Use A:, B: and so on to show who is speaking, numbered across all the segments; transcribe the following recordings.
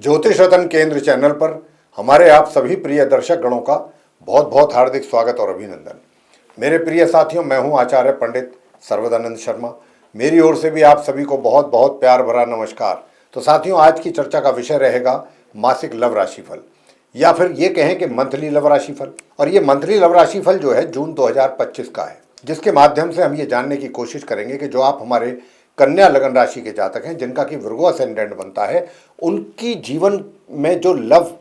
A: ज्योतिष रतन केंद्र चैनल पर हमारे आप सभी प्रिय दर्शक गणों का बहुत बहुत हार्दिक स्वागत और अभिनंदन। मेरे प्रिय साथियों, मैं हूं आचार्य पंडित सर्वदानंद शर्मा। मेरी ओर से भी आप सभी को बहुत बहुत प्यार भरा नमस्कार। तो साथियों, आज की चर्चा का विषय रहेगा मासिक लव राशिफल, या फिर ये कहें कि मंथली लव राशिफल। और ये मंथली लव राशिफल जो है जून 2025 का है, जिसके माध्यम से हम ये जानने की कोशिश करेंगे कि जो आप हमारे कन्या लगन राशि के जातक हैं, जिनका कि विर्गो असेंडेंट बनता है, उनकी जीवन में जो लव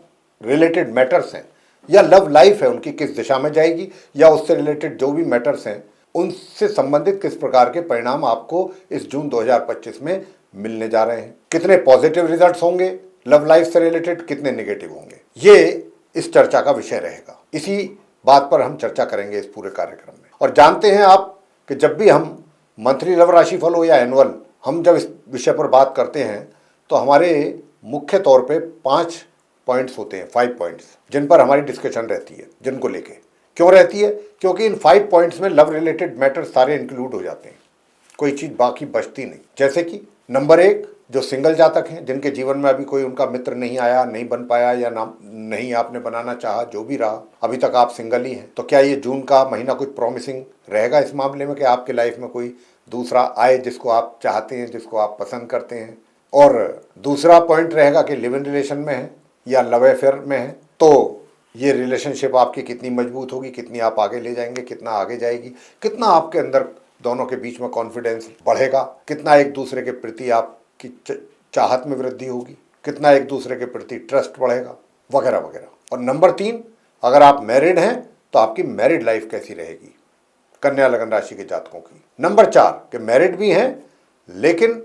A: रिलेटेड मैटर्स हैं या लव लाइफ है उनकी किस दिशा में जाएगी, या उससे रिलेटेड जो भी मैटर्स हैं उनसे संबंधित किस प्रकार के परिणाम आपको इस जून 2025 में मिलने जा रहे हैं। कितने पॉजिटिव रिजल्ट्स होंगे लव लाइफ से रिलेटेड, कितने नेगेटिव होंगे, ये इस चर्चा का विषय रहेगा। इसी बात पर हम चर्चा करेंगे इस पूरे कार्यक्रम में। और जानते हैं आप कि जब भी हम मंथली लव राशिफल हो या एनुअल, हम जब इस विषय पर बात करते हैं तो हमारे मुख्य तौर पे 5 पॉइंट्स होते हैं, 5 पॉइंट्स, जिन पर हमारी डिस्कशन रहती है। जिनको लेके क्यों रहती है? क्योंकि इन 5 पॉइंट्स में लव रिलेटेड मैटर सारे इंक्लूड हो जाते हैं, कोई चीज़ बाकी बचती नहीं। जैसे कि नंबर 1, जो सिंगल जातक हैं, जिनके जीवन में अभी कोई उनका मित्र नहीं आया, नहीं बन पाया, या नाम नहीं आपने बनाना चाहा, जो भी रहा, अभी तक आप सिंगल ही हैं, तो क्या ये जून का महीना कुछ प्रॉमिसिंग रहेगा इस मामले में कि आपके लाइफ में कोई दूसरा आए जिसको आप चाहते हैं, जिसको आप पसंद करते हैं? और दूसरा पॉइंट रहेगा कि लिव इन रिलेशन में है या लव अफेयर में है, तो ये रिलेशनशिप आपकी कितनी मजबूत होगी, कितनी आप आगे ले जाएंगे, कितना आगे जाएगी, कितना आपके अंदर दोनों के बीच में कॉन्फिडेंस बढ़ेगा, कितना एक दूसरे के प्रति आपकी चाहत में वृद्धि होगी, कितना एक दूसरे के प्रति ट्रस्ट बढ़ेगा, वगैरह वगैरह। और नंबर 3, अगर आप मैरिड हैं तो आपकी मैरिड लाइफ कैसी रहेगी कन्या लगन राशि के जातकों की। नंबर 4, कि मैरिड भी हैं लेकिन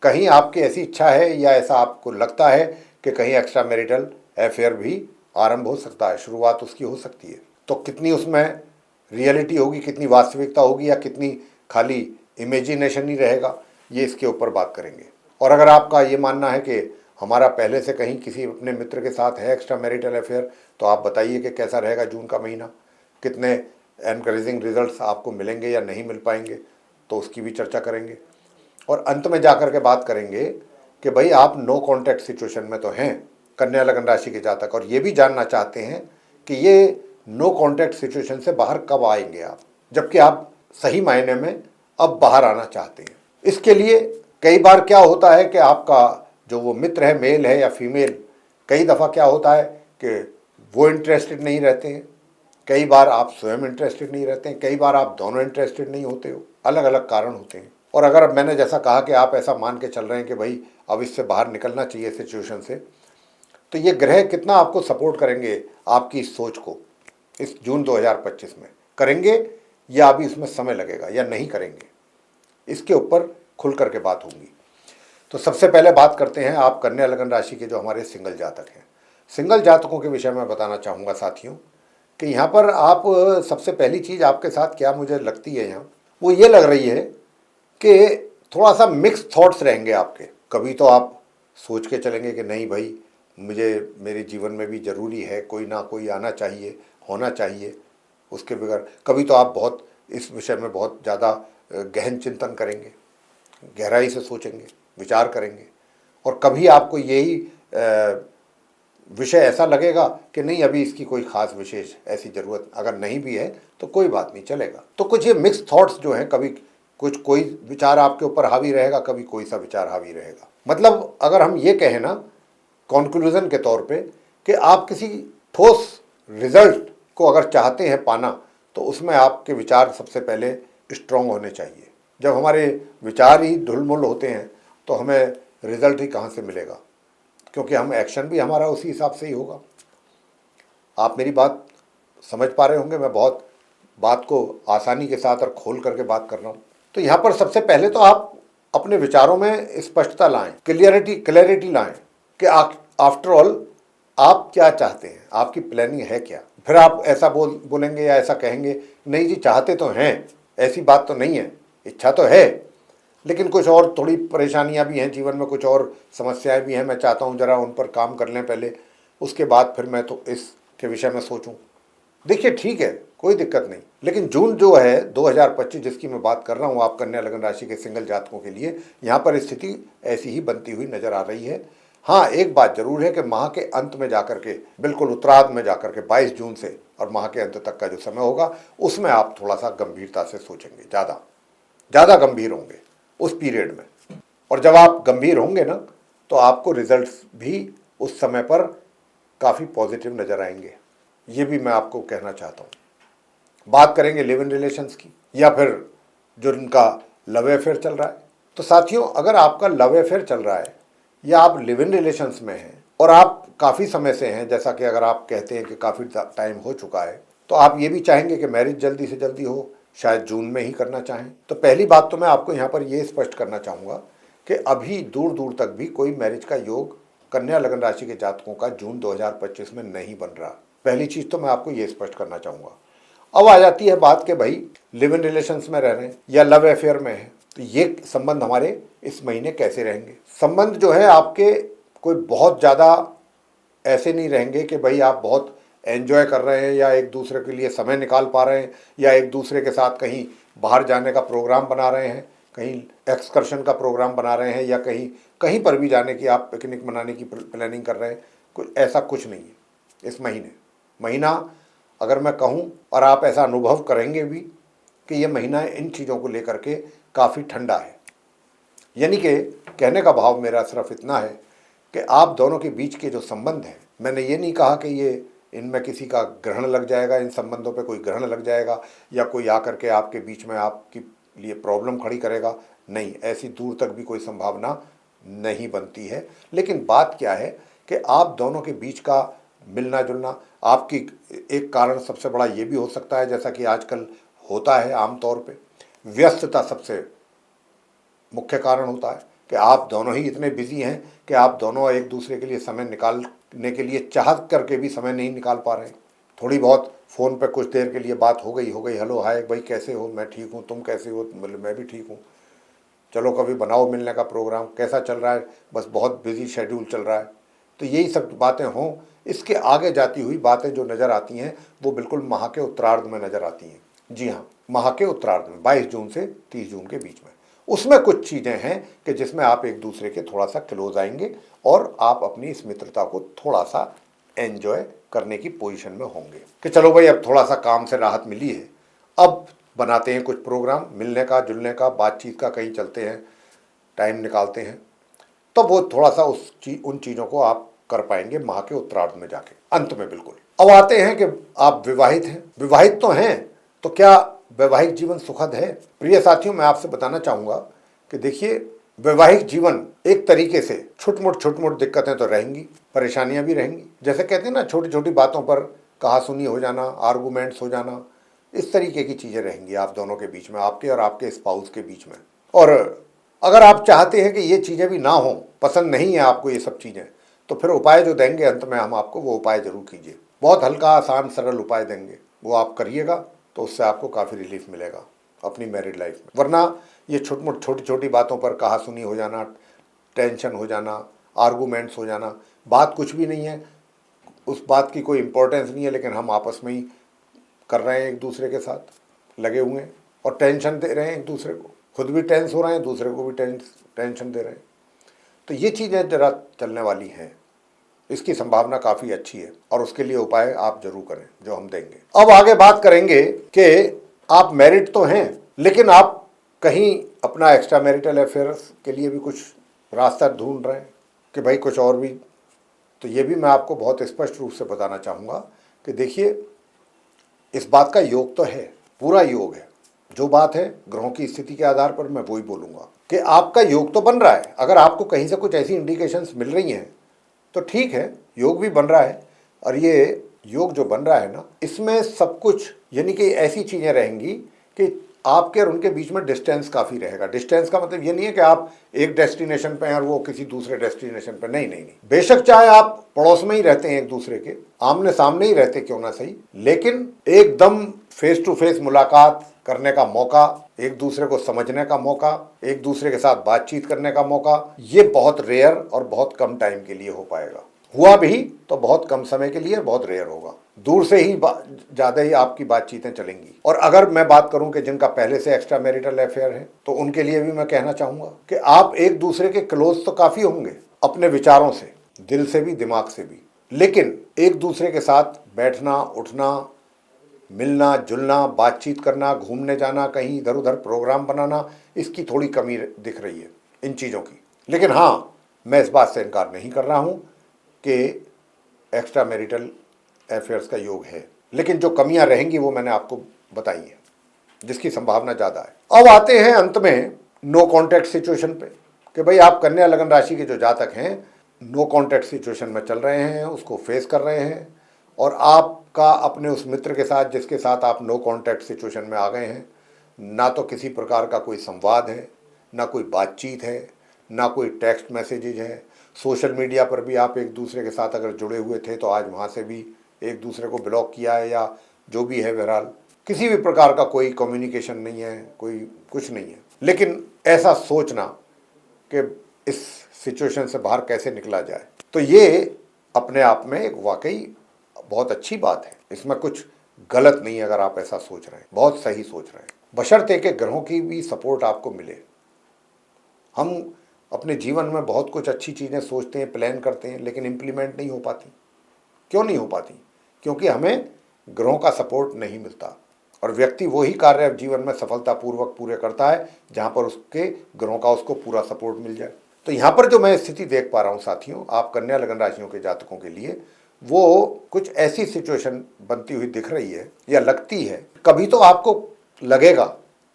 A: कहीं आपकी ऐसी इच्छा है या ऐसा आपको लगता है कि कहीं एक्स्ट्रा मैरिटल अफेयर भी आरंभ हो सकता है, शुरुआत उसकी हो सकती है, तो कितनी उसमें रियलिटी होगी, कितनी वास्तविकता होगी, या कितनी खाली इमेजिनेशन ही रहेगा, ये इसके ऊपर बात करेंगे। और अगर आपका ये मानना है कि हमारा पहले से कहीं किसी अपने मित्र के साथ है एक्स्ट्रा मैरिटल अफेयर, तो आप बताइए कि कैसा रहेगा जून का महीना, कितने एनकरेजिंग रिजल्ट्स आपको मिलेंगे या नहीं मिल पाएंगे, तो उसकी भी चर्चा करेंगे। और अंत में जाकर के बात करेंगे कि भाई आप नो कॉन्टैक्ट सिचुएशन में तो हैं कन्या लगन राशि के जातक, और ये भी जानना चाहते हैं कि ये नो कॉन्टैक्ट सिचुएशन से बाहर कब आएंगे आप, जबकि आप सही मायने में अब बाहर आना चाहते हैं। इसके लिए कई बार क्या होता है कि आपका जो वो मित्र है, मेल है या फीमेल, कई दफ़ा क्या होता है कि वो इंटरेस्टेड नहीं रहते हैं, कई बार आप स्वयं इंटरेस्टेड नहीं रहते हैं, कई बार आप दोनों इंटरेस्टेड नहीं होते हो, अलग अलग कारण होते हैं। और अगर अब मैंने जैसा कहा कि आप ऐसा मान के चल रहे हैं कि भाई अब इससे बाहर निकलना चाहिए सिचुएशन से, तो ये ग्रह कितना आपको सपोर्ट करेंगे आपकी इस सोच को इस जून 2025 में? करेंगे या अभी इसमें समय लगेगा या नहीं करेंगे, इसके ऊपर खुल करके बात होगी। तो सबसे पहले बात करते हैं आप कन्या लगन राशि के जो हमारे सिंगल जातक हैं। सिंगल जातकों के विषय में बताना चाहूँगा साथियों कि यहाँ पर आप सबसे पहली चीज़ आपके साथ क्या मुझे लगती है यहाँ, वो ये लग रही है कि थोड़ा सा मिक्स थॉट्स रहेंगे आपके। कभी तो आप सोच के चलेंगे कि नहीं भाई, मुझे मेरे जीवन में भी ज़रूरी है, कोई ना कोई आना चाहिए, होना चाहिए, उसके बगैर। कभी तो आप बहुत इस विषय में बहुत ज़्यादा गहन चिंतन करेंगे, गहराई से सोचेंगे, विचार करेंगे। और कभी आपको यही विषय ऐसा लगेगा कि नहीं, अभी इसकी कोई ख़ास विशेष ऐसी ज़रूरत अगर नहीं भी है तो कोई बात नहीं, चलेगा। तो कुछ ये मिक्स थॉट्स जो हैं, कभी कुछ कोई विचार आपके ऊपर हावी रहेगा, कभी कोई सा विचार हावी रहेगा। मतलब अगर हम ये कहें ना कंक्लूजन के तौर पे कि आप किसी ठोस रिजल्ट को अगर चाहते हैं पाना, तो उसमें आपके विचार सबसे पहले स्ट्रॉन्ग होने चाहिए। जब हमारे विचार ही ढुलमुल होते हैं तो हमें रिजल्ट ही कहाँ से मिलेगा, क्योंकि हम एक्शन भी हमारा उसी हिसाब से ही होगा। आप मेरी बात समझ पा रहे होंगे, मैं बहुत बात को आसानी के साथ और खोल करके बात कर रहा हूँ। तो यहाँ पर सबसे पहले तो आप अपने विचारों में स्पष्टता लाएं, क्लैरिटी लाएं कि आफ्टर ऑल आप क्या चाहते हैं, आपकी प्लानिंग है क्या। फिर आप ऐसा बोलेंगे या ऐसा कहेंगे, नहीं जी चाहते तो हैं, ऐसी बात तो नहीं है, इच्छा तो है, लेकिन कुछ और थोड़ी परेशानियां भी हैं जीवन में, कुछ और समस्याएं भी हैं, मैं चाहता हूं जरा उन पर काम कर लें पहले, उसके बाद फिर मैं तो इसके विषय में सोचूं। देखिए ठीक है, कोई दिक्कत नहीं, लेकिन जून जो है 2025 जिसकी मैं बात कर रहा हूँ आप कन्या लगन राशि के सिंगल जातकों के लिए, यहाँ पर स्थिति ऐसी ही बनती हुई नजर आ रही है। हाँ, एक बात जरूर है कि माह के अंत में जाकर के, बिल्कुल उत्तरार्ध में जाकर के 22 जून से और माह के अंत तक का जो समय होगा उसमें आप थोड़ा सा गंभीरता से सोचेंगे, ज़्यादा गंभीर होंगे उस पीरियड में। और जब आप गंभीर होंगे ना तो आपको रिजल्ट्स भी उस समय पर काफ़ी पॉजिटिव नज़र आएंगे। ये भी मैं आपको कहना चाहता हूँ। बात करेंगे लिव इन रिलेशंस की, या फिर जो इनका लव अफेयर चल रहा है। तो साथियों, अगर आपका लव अफेयर चल रहा है या आप लिव इन रिलेशंस में हैं और आप काफ़ी समय से हैं, जैसा कि अगर आप कहते हैं कि काफ़ी टाइम हो चुका है, तो आप ये भी चाहेंगे कि मैरिज जल्दी से जल्दी हो, शायद जून में ही करना चाहें। तो पहली बात तो मैं आपको यहाँ पर ये स्पष्ट करना चाहूँगा कि अभी दूर दूर तक भी कोई मैरिज का योग कन्या लग्न राशि के जातकों का जून 2025 में नहीं बन रहा। पहली चीज़ तो मैं आपको ये स्पष्ट करना चाहूँगा। अब आ जाती है बात कि भाई लिव इन रिलेशंस में रह रहे हैं या लव अफेयर में है, तो ये संबंध हमारे इस महीने कैसे रहेंगे। संबंध जो है आपके कोई बहुत ज़्यादा ऐसे नहीं रहेंगे कि भाई आप बहुत एंजॉय कर रहे हैं या एक दूसरे के लिए समय निकाल पा रहे हैं या एक दूसरे के साथ कहीं बाहर जाने का प्रोग्राम बना रहे हैं, कहीं एक्सकर्शन का प्रोग्राम बना रहे हैं या कहीं कहीं पर भी जाने की आप पिकनिक मनाने की प्लानिंग कर रहे हैं। कुछ ऐसा कुछ नहीं है इस महीना अगर मैं कहूँ और आप ऐसा अनुभव करेंगे भी कि ये महीना इन चीज़ों को लेकर के काफ़ी ठंडा है। यानी कि कहने का भाव मेरा सिर्फ इतना है कि आप दोनों के बीच के जो संबंध हैं, मैंने ये नहीं कहा कि ये इनमें किसी का ग्रहण लग जाएगा, इन संबंधों पे कोई ग्रहण लग जाएगा या कोई आकर के आपके बीच में आपके लिए प्रॉब्लम खड़ी करेगा, नहीं, ऐसी दूर तक भी कोई संभावना नहीं बनती है। लेकिन बात क्या है कि आप दोनों के बीच का मिलना जुलना, आपकी एक कारण सबसे बड़ा ये भी हो सकता है, जैसा कि आजकल होता है आमतौर पे, व्यस्तता सबसे मुख्य कारण होता है कि आप दोनों ही इतने बिजी हैं कि आप दोनों एक दूसरे के लिए समय निकालने के लिए चाह करके भी समय नहीं निकाल पा रहे हैं। थोड़ी बहुत फ़ोन पे कुछ देर के लिए बात हो गई, हेलो हाय भाई कैसे हो, मैं ठीक हूँ, तुम कैसे हो, मैं भी ठीक हूँ, चलो कभी बनाओ मिलने का प्रोग्राम, कैसा चल रहा है, बस बहुत बिजी शेड्यूल चल रहा है। तो यही सब बातें हों, इसके आगे जाती हुई बातें जो नज़र आती हैं वो बिल्कुल माह के उत्तरार्ध में नज़र आती हैं। जी हाँ, माह के उत्तरार्ध में 22 जून से 30 जून के बीच में उसमें कुछ चीज़ें हैं कि जिसमें आप एक दूसरे के थोड़ा सा क्लोज आएंगे और आप अपनी इस मित्रता को थोड़ा सा एंजॉय करने की पोजीशन में होंगे कि चलो भाई अब थोड़ा सा काम से राहत मिली है, अब बनाते हैं कुछ प्रोग्राम मिलने का, जुलने का, बातचीत का, कहीं चलते हैं, टाइम निकालते हैं। तो वो थोड़ा सा उन चीज़ों को आप कर पाएंगे माह के उत्तरार्ध में जाके, अंत में बिल्कुल। अब आते हैं कि आप विवाहित हैं, विवाहित तो हैं, तो क्या वैवाहिक जीवन सुखद है? प्रिय साथियों, मैं आपसे बताना चाहूँगा कि देखिए, वैवाहिक जीवन एक तरीके से छुटमुट दिक्कतें तो रहेंगी, परेशानियां भी रहेंगी। जैसे कहते हैं ना, छोटी छोटी बातों पर कहासुनी हो जाना, आर्गूमेंट्स हो जाना, इस तरीके की चीज़ें रहेंगी आप दोनों के बीच में, आपके और आपके स्पाउस के बीच में। और अगर आप चाहते हैं कि ये चीज़ें भी ना हो, पसंद नहीं है आपको ये सब चीज़ें, तो फिर उपाय जो देंगे अंत में हम आपको, वो उपाय जरूर कीजिए। बहुत हल्का, आसान, सरल उपाय देंगे, वो आप करिएगा तो उससे आपको काफ़ी रिलीफ मिलेगा अपनी मैरिड लाइफ में। वरना ये छोटी छोटी बातों पर कहासुनी हो जाना, टेंशन हो जाना, आर्गूमेंट्स हो जाना, बात कुछ भी नहीं है, उस बात की कोई इम्पोर्टेंस नहीं है, लेकिन हम आपस में ही कर रहे हैं, एक दूसरे के साथ लगे हुए हैं और टेंशन दे रहे हैं एक दूसरे को, खुद भी टेंस हो रहे हैं, दूसरे को भी टेंशन दे रहे हैं। तो ये चीज़ें ज़रा चलने वाली हैं, इसकी संभावना काफ़ी अच्छी है और उसके लिए उपाय आप जरूर करें जो हम देंगे। अब आगे बात करेंगे कि आप मैरिड तो हैं, लेकिन आप कहीं अपना एक्स्ट्रा मैरिटल अफेयर्स के लिए भी कुछ रास्ता ढूंढ रहे हैं कि भाई कुछ और भी। तो ये भी मैं आपको बहुत स्पष्ट रूप से बताना चाहूँगा कि देखिए, इस बात का योग तो है, पूरा योग है। जो बात है ग्रहों की स्थिति के आधार पर मैं वही बोलूँगा कि आपका योग तो बन रहा है। अगर आपको कहीं से कुछ ऐसी इंडिकेशंस मिल रही हैं तो ठीक है, योग भी बन रहा है। और ये योग जो बन रहा है ना, इसमें सब कुछ यानी कि ऐसी चीज़ें रहेंगी कि आपके और उनके बीच में डिस्टेंस काफ़ी रहेगा। डिस्टेंस का मतलब ये नहीं है कि आप एक डेस्टिनेशन पे हैं और वो किसी दूसरे डेस्टिनेशन पे, नहीं नहीं नहीं। बेशक चाहे आप पड़ोस में ही रहते हैं, एक दूसरे के आमने सामने ही रहते क्यों ना सही, लेकिन एकदम फेस टू फेस मुलाकात करने का मौका, एक दूसरे को समझने का मौका, एक दूसरे के साथ बातचीत करने का मौका, ये बहुत रेयर और बहुत कम टाइम के लिए हो पाएगा। हुआ भी तो बहुत कम समय के लिए, बहुत रेयर होगा। दूर से ही ज़्यादा ही आपकी बातचीतें चलेंगी। और अगर मैं बात करूं कि जिनका पहले से एक्स्ट्रा मैरिटल अफेयर है, तो उनके लिए भी मैं कहना चाहूँगा कि आप एक दूसरे के क्लोज तो काफ़ी होंगे, अपने विचारों से, दिल से भी दिमाग से भी। लेकिन एक दूसरे के साथ बैठना उठना, मिलना जुलना, बातचीत करना, घूमने जाना, कहीं इधर उधर प्रोग्राम बनाना, इसकी थोड़ी कमी दिख रही है इन चीज़ों की। लेकिन हाँ, मैं इस बात से इनकार नहीं कर रहा हूँ कि एक्स्ट्रा मैरिटल अफेयर्स का योग है, लेकिन जो कमियां रहेंगी वो मैंने आपको बताई है, जिसकी संभावना ज़्यादा है। अब आते हैं अंत में नो कॉन्टैक्ट सिचुएशन पे, कि भाई आप कन्या लगन राशि के जो जातक हैं नो कॉन्टैक्ट सिचुएशन में चल रहे हैं, उसको फेस कर रहे हैं, और आपका अपने उस मित्र के साथ जिसके साथ आप नो कॉन्टैक्ट सिचुएशन में आ गए हैं, ना तो किसी प्रकार का कोई संवाद है, ना कोई बातचीत है, ना कोई टेक्स्ट मैसेजेज है। सोशल मीडिया पर भी आप एक दूसरे के साथ अगर जुड़े हुए थे तो आज वहाँ से भी एक दूसरे को ब्लॉक किया है, या जो भी है, बहरहाल किसी भी प्रकार का कोई कम्युनिकेशन नहीं है, कोई कुछ नहीं है। लेकिन ऐसा सोचना कि इस सिचुएशन से बाहर कैसे निकला जाए, तो ये अपने आप में एक वाकई बहुत अच्छी बात है। इसमें कुछ गलत नहीं है अगर आप ऐसा सोच रहे हैं, बहुत सही सोच रहे हैं, बशर्ते कि ग्रहों की भी सपोर्ट आपको मिले। हम अपने जीवन में बहुत कुछ अच्छी चीज़ें सोचते हैं, प्लान करते हैं, लेकिन इम्प्लीमेंट नहीं हो पाती। क्यों नहीं हो पाती? क्योंकि हमें ग्रहों का सपोर्ट नहीं मिलता, और व्यक्ति वही कार्य जीवन में सफलतापूर्वक पूरे करता है जहाँ पर उसके ग्रहों का उसको पूरा सपोर्ट मिल जाए। तो यहाँ पर जो मैं स्थिति देख पा रहा हूँ साथियों, आप कन्या लगन राशियों के जातकों के लिए वो कुछ ऐसी सिचुएशन बनती हुई दिख रही है या लगती है। कभी तो आपको लगेगा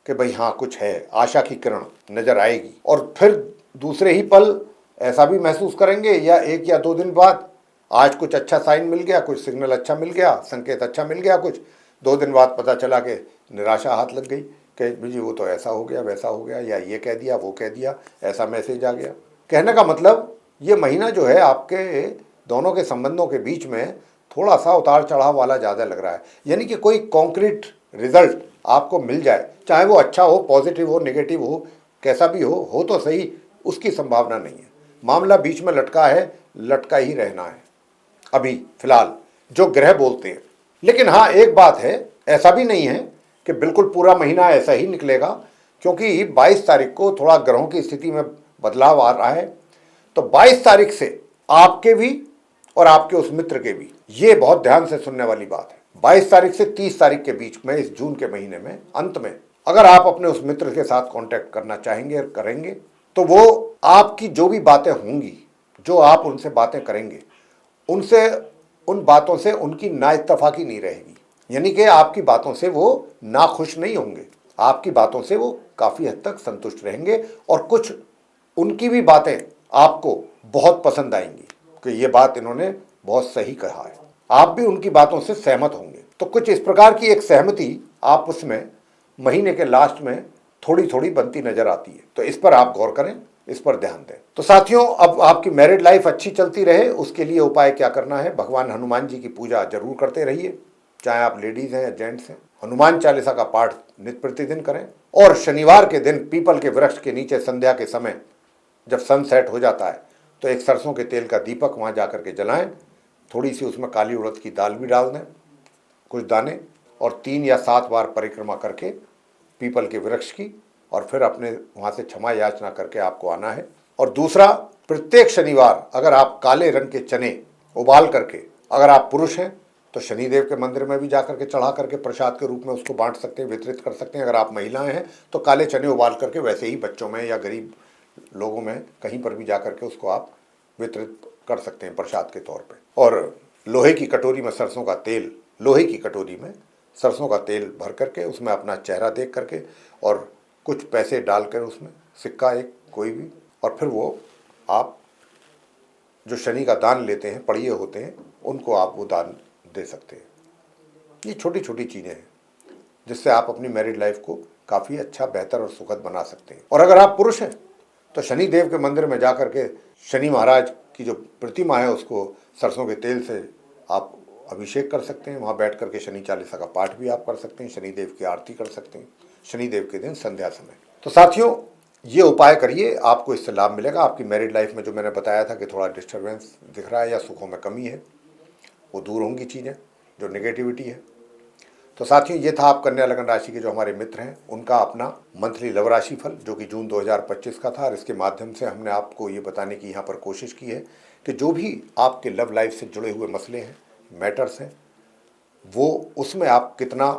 A: कि भाई हाँ कुछ है, आशा की किरण नजर आएगी, और फिर दूसरे ही पल ऐसा भी महसूस करेंगे, या 1 या 2 दिन बाद आज कुछ अच्छा साइन मिल गया, कुछ सिग्नल अच्छा मिल गया, संकेत अच्छा मिल गया, कुछ 2 दिन बाद पता चला कि निराशा हाथ लग गई कि जी वो तो ऐसा हो गया, वैसा हो गया, या ये कह दिया, वो कह दिया, ऐसा मैसेज आ गया। कहने का मतलब ये महीना जो है आपके दोनों के संबंधों के बीच में थोड़ा सा उतार चढ़ाव वाला ज़्यादा लग रहा है। यानी कि कोई कॉन्क्रीट रिजल्ट आपको मिल जाए, चाहे वो अच्छा हो, पॉजिटिव हो, नेगेटिव हो, कैसा भी हो तो सही, उसकी संभावना नहीं है। मामला बीच में लटका है, लटका ही रहना है अभी फिलहाल जो ग्रह बोलते हैं। लेकिन हाँ एक बात है, ऐसा भी नहीं है कि बिल्कुल पूरा महीना ऐसा ही निकलेगा, क्योंकि 22 तारीख को थोड़ा ग्रहों की स्थिति में बदलाव आ रहा है। तो 22 तारीख से आपके भी और आपके उस मित्र के भी, ये बहुत ध्यान से सुनने वाली बात है, 22 तारीख से 30 तारीख के बीच में, इस जून के महीने में अंत में, अगर आप अपने उस मित्र के साथ कांटेक्ट करना चाहेंगे और करेंगे, तो वो आपकी जो भी बातें होंगी, जो आप उनसे बातें करेंगे, उनसे उन बातों से उनकी नाइत्तफाकी नहीं रहेगी। यानी कि आपकी बातों से वो नाखुश नहीं होंगे, आपकी बातों से वो काफ़ी हद तक संतुष्ट रहेंगे, और कुछ उनकी भी बातें आपको बहुत पसंद आएंगी कि ये बात इन्होंने बहुत सही कहा है। आप भी उनकी बातों से सहमत होंगे। तो कुछ इस प्रकार की एक सहमति आप उसमें महीने के लास्ट में थोड़ी थोड़ी बनती नजर आती है। तो इस पर आप गौर करें, इस पर ध्यान दें। तो साथियों, अब आपकी मैरिड लाइफ अच्छी चलती रहे उसके लिए उपाय क्या करना है? भगवान हनुमान जी की पूजा जरूर करते रहिए, चाहे आप लेडीज हैं या जेंट्स हैं। हनुमान चालीसा का पाठ नित्य प्रतिदिन करें, और शनिवार के दिन पीपल के वृक्ष के नीचे संध्या के समय जब सनसेट हो जाता है तो एक सरसों के तेल का दीपक वहाँ जाकर के जलाएं, थोड़ी सी उसमें काली उड़द की दाल भी डाल दें, कुछ दाने, और 3 या 7 बार परिक्रमा करके पीपल के वृक्ष की, और फिर अपने वहाँ से क्षमा याचना करके आपको आना है। और दूसरा, प्रत्येक शनिवार अगर आप काले रंग के चने उबाल करके, अगर आप पुरुष हैं तो शनिदेव के मंदिर में भी जाकर के चढ़ा करके प्रसाद के रूप में उसको बांट सकते हैं, वितरित कर सकते हैं। अगर आप महिलाएं हैं तो काले चने उबाल करके वैसे ही बच्चों में या गरीब लोगों में कहीं पर भी जाकर के उसको आप वितरित कर सकते हैं प्रसाद के तौर पे। और लोहे की कटोरी में सरसों का तेल, लोहे की कटोरी में सरसों का तेल भर करके उसमें अपना चेहरा देख करके और कुछ पैसे डालकर उसमें, सिक्का एक कोई भी, और फिर वो आप जो शनि का दान लेते हैं, पड़िए होते हैं, उनको आप वो दान दे सकते हैं। ये छोटी छोटी चीज़ें हैं जिससे आप अपनी मैरिड लाइफ को काफ़ी अच्छा, बेहतर और सुखद बना सकते हैं। और अगर आप पुरुष हैं तो शनि देव के मंदिर में जाकर के शनि महाराज की जो प्रतिमा है उसको सरसों के तेल से आप अभिषेक कर सकते हैं। वहाँ बैठ करके शनि चालीसा का पाठ भी आप कर सकते हैं, शनिदेव की आरती कर सकते हैं शनिदेव के दिन संध्या समय। तो साथियों, ये उपाय करिए, आपको इससे लाभ मिलेगा। आपकी मैरिड लाइफ में जो मैंने बताया था कि थोड़ा डिस्टर्बेंस दिख रहा है या सुखों में कमी है, वो दूर होंगी चीज़ें, जो नेगेटिविटी है। तो साथियों, ये था आप कन्या लगन राशि के जो हमारे मित्र हैं उनका अपना मंथली लव राशि फल, जो कि जून 2025 का था। और इसके माध्यम से हमने आपको ये बताने की यहाँ पर कोशिश की है कि जो भी आपके लव लाइफ से जुड़े हुए मसले हैं, मैटर्स हैं, वो उसमें आप कितना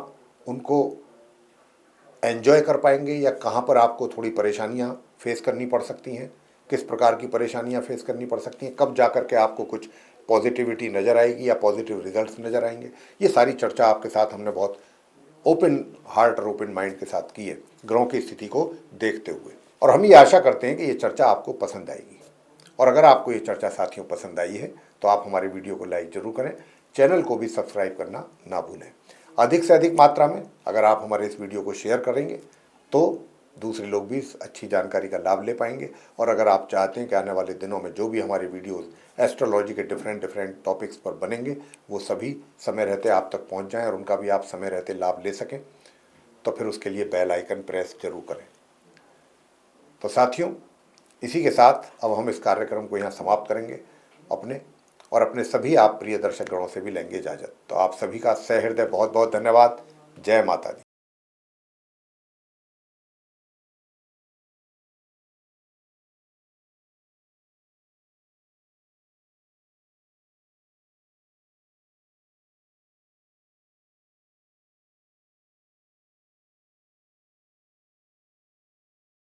A: उनको एंजॉय कर पाएंगे या कहाँ पर आपको थोड़ी परेशानियाँ फेस करनी पड़ सकती हैं, किस प्रकार की परेशानियाँ फेस करनी पड़ सकती हैं, कब जा कर के आपको कुछ पॉजिटिविटी नज़र आएगी या पॉजिटिव रिजल्ट्स नज़र आएंगे। ये सारी चर्चा आपके साथ हमने बहुत ओपन हार्ट और ओपन माइंड के साथ की है, ग्रहों की स्थिति को देखते हुए। और हम ये आशा करते हैं कि ये चर्चा आपको पसंद आएगी। और अगर आपको ये चर्चा साथियों पसंद आई है तो आप हमारे वीडियो को लाइक जरूर करें, चैनल को भी सब्सक्राइब करना ना भूलें। अधिक से अधिक मात्रा में अगर आप हमारे इस वीडियो को शेयर करेंगे तो दूसरे लोग भी इस अच्छी जानकारी का लाभ ले पाएंगे। और अगर आप चाहते हैं कि आने वाले दिनों में जो भी हमारे वीडियोस एस्ट्रोलॉजी के डिफरेंट टॉपिक्स पर बनेंगे वो सभी समय रहते आप तक पहुंच जाएं और उनका भी आप समय रहते लाभ ले सकें, तो फिर उसके लिए बेल आइकन प्रेस जरूर करें। तो साथियों, इसी के साथ अब हम इस कार्यक्रम को यहाँ समाप्त करेंगे अपने सभी आप प्रिय दर्शक गणों से भी लेंगे इजाज़त। तो आप सभी का सहृदय बहुत बहुत धन्यवाद। जय माता दी।